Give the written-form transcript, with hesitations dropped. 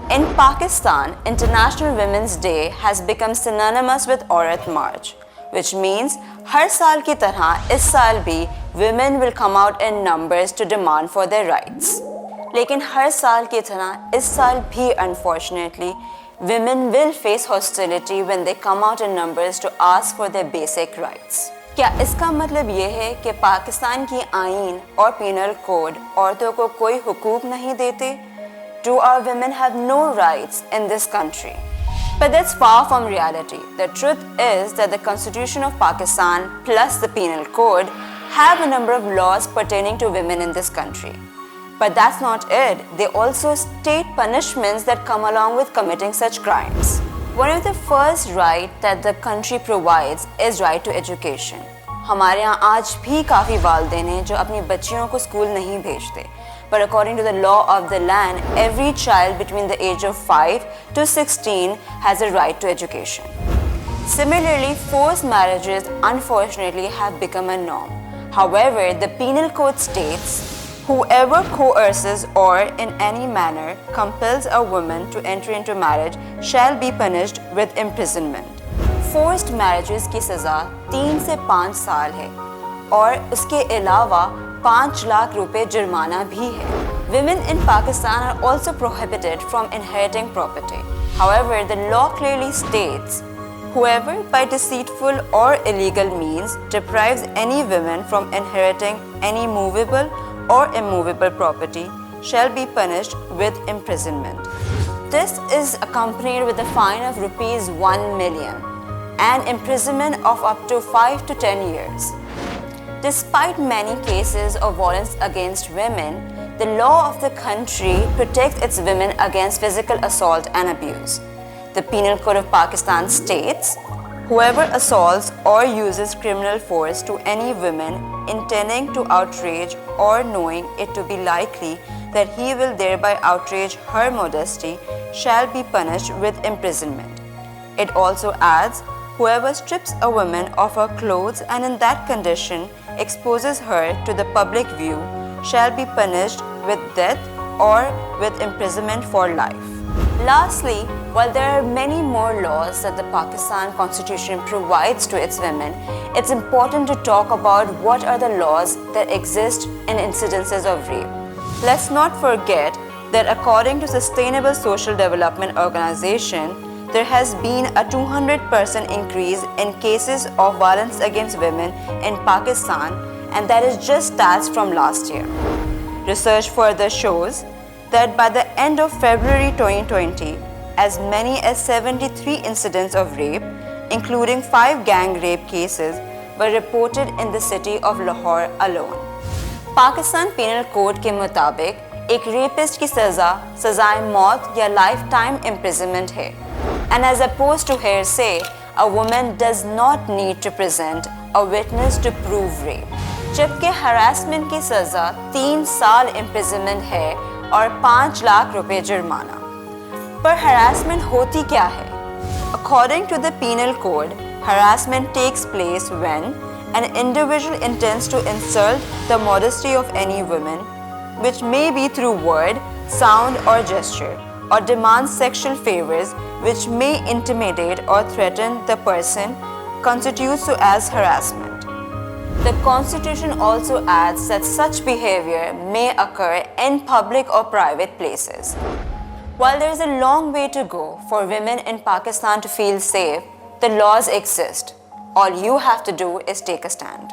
In Pakistan, International Women's Day has become synonymous with Aurat March, which means हर साल की तरह इस साल भी women will come out in numbers to demand for their rights. लेकिन हर साल की तरह इस साल भी unfortunately women will face hostility when they come out in numbers to ask for their basic rights. क्या इसका मतलब ये है कि पाकिस्तान की आईन और पीनल कोड औरतों को कोई हुकूक नहीं देते? Do our women have no rights in this country? But that's far from reality. The truth is that the Constitution of Pakistan plus the Penal Code have a number of laws pertaining to women in this country. But that's not it. They also state punishments that come along with committing such crimes. One of the first rights that the country provides is right to education. हमारे यहाँ आज भी काफ़ी वालिदैन हैं जो अपनी बच्चियों को स्कूल नहीं भेजते. But according to the law of the land, every child between the age of 5 to 16 has a right to education. Similarly, forced marriages unfortunately have become a norm. However, the Penal Code states, whoever coerces or in any manner compels a woman to enter into marriage shall be punished with imprisonment. Forced marriages की सज़ा 3 से 5 साल है और उसके अलावा 5 लाख रुपए जुर्माना भी है. Women in Pakistan are also prohibited from inheriting property. However, the law clearly states, whoever by deceitful or illegal means deprives any woman from inheriting any movable or immovable property shall be punished with imprisonment. This is accompanied with a fine of rupees 1 million and imprisonment of up to 5 to 10 years. Despite many cases of violence against women, the law of the country protects its women against physical assault and abuse. The Penal Code of Pakistan states, whoever assaults or uses criminal force to any woman intending to outrage or knowing it to be likely that he will thereby outrage her modesty shall be punished with imprisonment. It also adds, whoever strips a woman of her clothes and in that condition exposes her to the public view shall be punished with death or with imprisonment for life. Lastly, while there are many more laws that the Pakistan Constitution provides to its women, it's important to talk about what are the laws that exist in incidences of rape. Let's not forget that according to Sustainable Social Development Organization, there has been a 200% increase in cases of violence against women in Pakistan, and that is just stats from last year. Research further shows that by the end of February 2020, as many as 73 incidents of rape, including 5 gang rape cases, were reported in the city of Lahore alone. Pakistan Penal Code के मुताबिक एक rapist की सज़ाए मौत या lifetime imprisonment है. And as opposed to hearsay, a woman does not need to present a witness to prove rape. जबकि harassment की सज़ा 3 साल imprisonment है और 5 लाख रुपए जुर्माना. पर harassment होती क्या है? According to the Penal Code, harassment takes place when an individual intends to insult the modesty of any woman, which may be through word, sound or gesture, or demands sexual favors which may intimidate or threaten the person, constitutes so as harassment. The Constitution also adds that such behavior may occur in public or private places. While there is a long way to go for women in Pakistan to feel safe, the laws exist. All you have to do is take a stand.